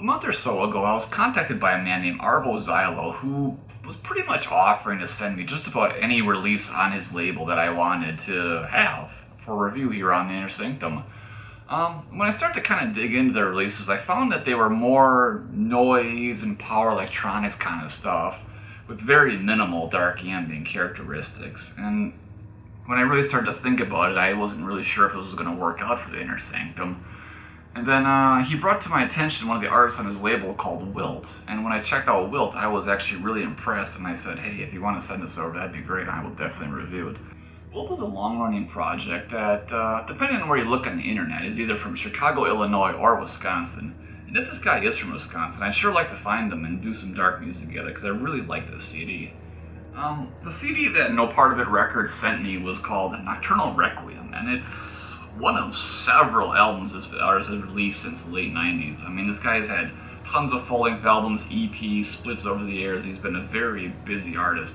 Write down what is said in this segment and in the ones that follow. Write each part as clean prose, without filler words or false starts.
A month or so ago, I was contacted by a man named Arvo Zylo, who was pretty much offering to send me just about any release on his label that I wanted to have for review here on the Inner Sanctum. When I started to kind of dig into their releases, I found that they were more noise and power electronics kind of stuff, with very minimal dark ambient characteristics. And when I really started to think about it, I wasn't really sure if this was going to work out for the Inner Sanctum. And then he brought to my attention one of the artists on his label called Wilt. And when I checked out Wilt, I was actually really impressed, and I said, hey, if you want to send this over, that'd be great, I will definitely review it. Wilt is a long-running project that, depending on where you look on the internet, is either from Chicago, Illinois, or Wisconsin. And if this guy is from Wisconsin, I'd sure like to find them and do some dark music together, because I really like this CD. The CD that No Part of It Records sent me was called Nocturnal Requiem, and it's one of several albums this artist has released since the late 90s. I mean, this guy's had tons of full-length albums, EPs, splits over the years. He's been a very busy artist.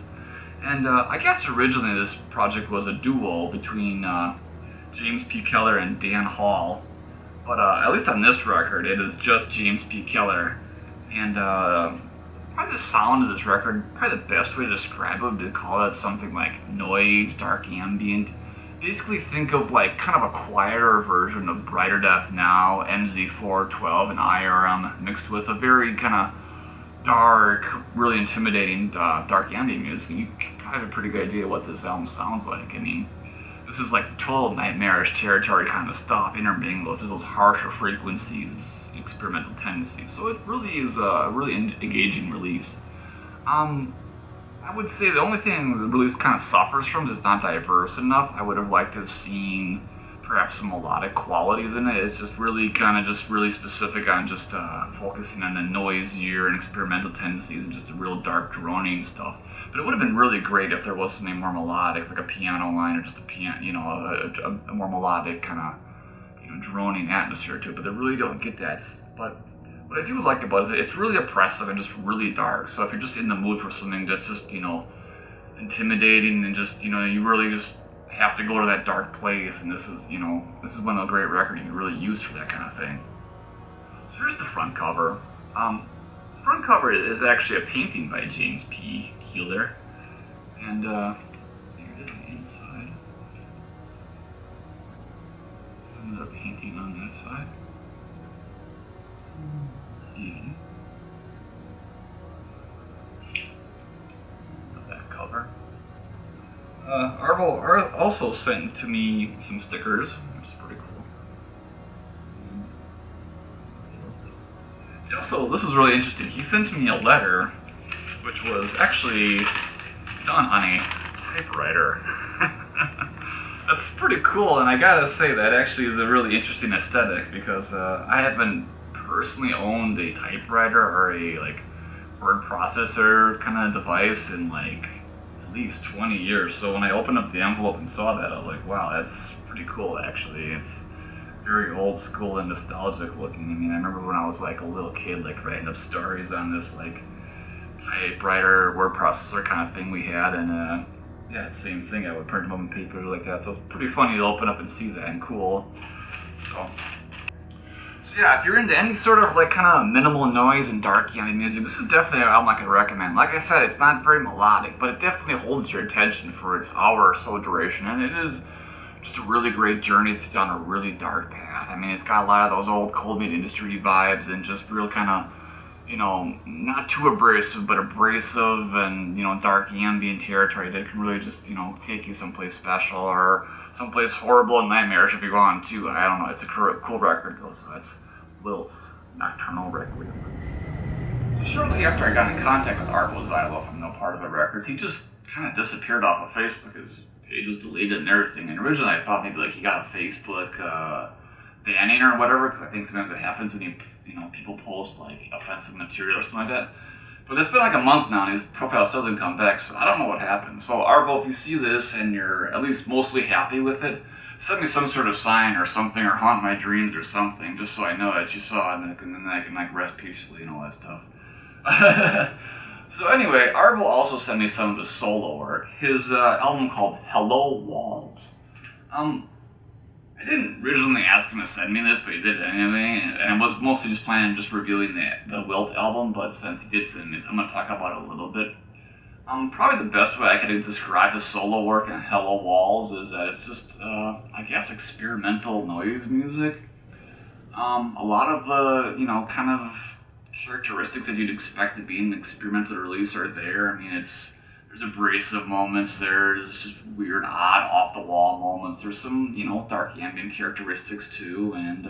And I guess originally this project was a duo between James P. Keller and Dan Hall. But at least on this record, it is just James P. Keller. And probably the sound of this record, probably the best way to describe it would be to call it something like noise, dark ambient. Basically think of like kind of a quieter version of Brighter Death Now, NZ412, and IRM mixed with a very kind of dark, really intimidating dark ambient music. You probably have a pretty good idea what this album sounds like. I mean, this is like total nightmarish territory kind of stuff, intermingled with those harsher frequencies, experimental tendencies. So it really is a really engaging release. I would say the only thing the release kind of suffers from is it's not diverse enough. I would have liked to have seen perhaps some melodic qualities in it. It's just really kind of just really specific on just focusing on the noisier and experimental tendencies and just the real dark droning stuff. But it would have been really great if there was something more melodic, like a piano line or just a piano, a more melodic kind of, droning atmosphere to it. But they really don't get that. But what I do like about it is it's really oppressive and just really dark. So if you're just in the mood for something that's just, intimidating and just, you really just have to go to that dark place, and this is one of the great records you can really use for that kind of thing. So here's the front cover. The front cover is actually a painting by James P. Keller, and here it is inside. Another painting on that side. See. That cover. Arvo also sent to me some stickers, which is pretty cool. Also, this was really interesting. He sent me a letter, which was actually done on a typewriter. That's pretty cool, and I gotta say that actually is a really interesting aesthetic, because I haven't personally owned a typewriter or a word processor kind of device in at least 20 years. So when I opened up the envelope and saw that, I was like, wow, that's pretty cool actually. It's very old school and nostalgic looking. I mean, I remember when I was a little kid, writing up stories on this typewriter word processor kind of thing we had, and yeah, same thing. I would print them up in paper like that. So it's pretty funny to open up and see that, and cool. So yeah, if you're into any sort of kind of minimal noise and dark ambient music, this is definitely an album I can recommend. Like I said, it's not very melodic, but it definitely holds your attention for its hour or so duration, and it is just a really great journey down a really dark path. I mean, it's got a lot of those old cold meat industry vibes and just real kind of, not too abrasive, but abrasive and, dark ambient territory that can really just, take you someplace special or someplace horrible and nightmarish if you go on too. I don't know, it's a cool record though, so that's Wilt's Nocturnal Requiem. So shortly after I got in contact with Arvo Zylo from No Part of It Records, he just kind of disappeared off of Facebook. His page was deleted and everything, and originally I thought maybe he got a Facebook banning or whatever, because I think sometimes it happens when people post offensive material or something like that. But it's been a month now, and his profile still doesn't come back, so I don't know what happened. So Arvo, if you see this and you're at least mostly happy with it, send me some sort of sign or something, or haunt my dreams or something, just so I know that you saw it, and then I can rest peacefully and all that stuff. So anyway, Arvo also sent me some of his solo work. His album called Hello Walls. I didn't originally ask him to send me this, but he did anyway, and I was mostly just planning on just reviewing the Wilt album, but since he did send me, I'm going to talk about it a little bit. Probably the best way I could describe his solo work in Hello Walls is that it's just, I guess, experimental noise music. A lot of the, kind of characteristics that you'd expect to be in an experimental release are there. I mean, there's abrasive moments, there's just weird, odd, off-the-wall moments, there's some, dark ambient characteristics too, and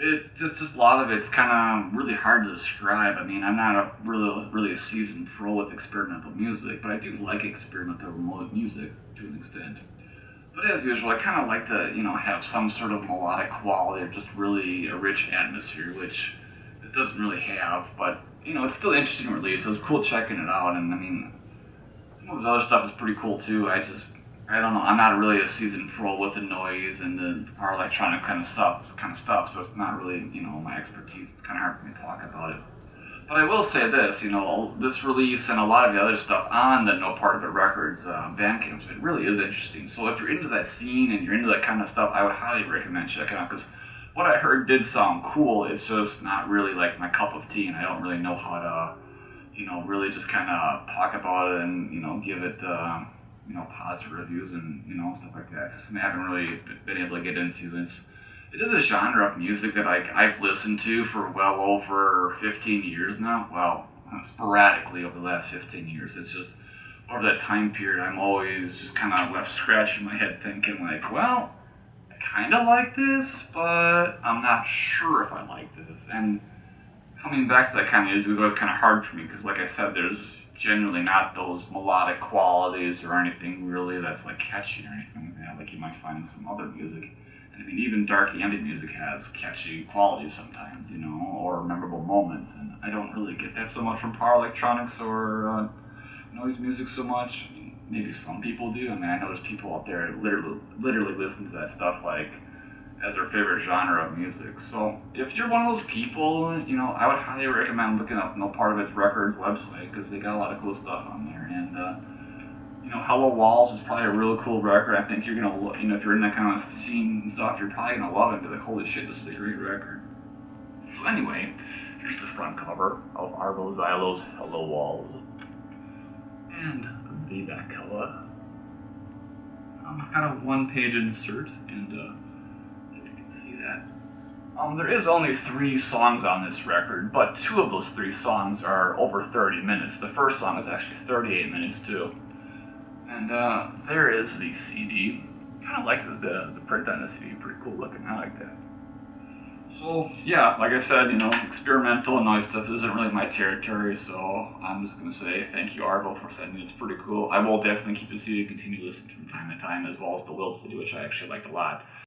it's just a lot of it's kind of really hard to describe. I mean, I'm not really a seasoned pro with experimental music, but I do like experimental music to an extent. But as usual, I kind of like to, have some sort of melodic quality or just really a rich atmosphere, which it doesn't really have, but, it's still an interesting release. It was cool checking it out, and I mean, some of the other stuff is pretty cool too. I don't know. I'm not really a seasoned pro with the noise and the power electronic kind of stuff. So it's not really, my expertise. It's kind of hard for me to talk about it. But I will say this, this release and a lot of the other stuff on the No Part of It Records Bandcamp, it really is interesting. So if you're into that scene and you're into that kind of stuff, I would highly recommend checking out, because what I heard did sound cool. It's just not really like my cup of tea, and I don't really know how to, really just kind of talk about it and, give it, positive reviews and, stuff like that. Just I haven't really been able to get into. It is a genre of music that I've listened to for well over 15 years now. Well, sporadically over the last 15 years. It's just, over that time period, I'm always just kind of left scratching my head thinking like, well, I kind of like this, but I'm not sure if I like this. And coming back to that kind of music is always kind of hard for me, because like I said, there's generally not those melodic qualities or anything really that's like catchy or anything like that, like you might find in some other music. And I mean, even dark ambient music has catchy qualities sometimes, or memorable moments. And I don't really get that so much from power electronics or noise music so much. I mean, maybe some people do. I mean, I know there's people out there that literally listen to that stuff like as their favorite genre of music. So if you're one of those people, I would highly recommend looking up No Part of Its Records website, because they got a lot of cool stuff on there. And Hello Walls is probably a really cool record. I think you're gonna, if you're in that kind of scene and stuff, you're probably gonna love it. Because like, holy shit, this is a great record. So anyway, here's the front cover of Arvo Zylo's Hello Walls, and the back cover. I've got a one-page insert, and there is only 3 songs on this record, but 2 of those 3 songs are over 30 minutes. The first song is actually 38 minutes too. And there is the CD. Kind of like the print on the CD, pretty cool looking. I like that. So yeah, like I said, experimental and noise stuff isn't really my territory, so I'm just gonna say thank you, Arvo, for sending it. It's pretty cool. I will definitely keep the CD and continue listening from time to time, as well as the Wilt CD, which I actually liked a lot.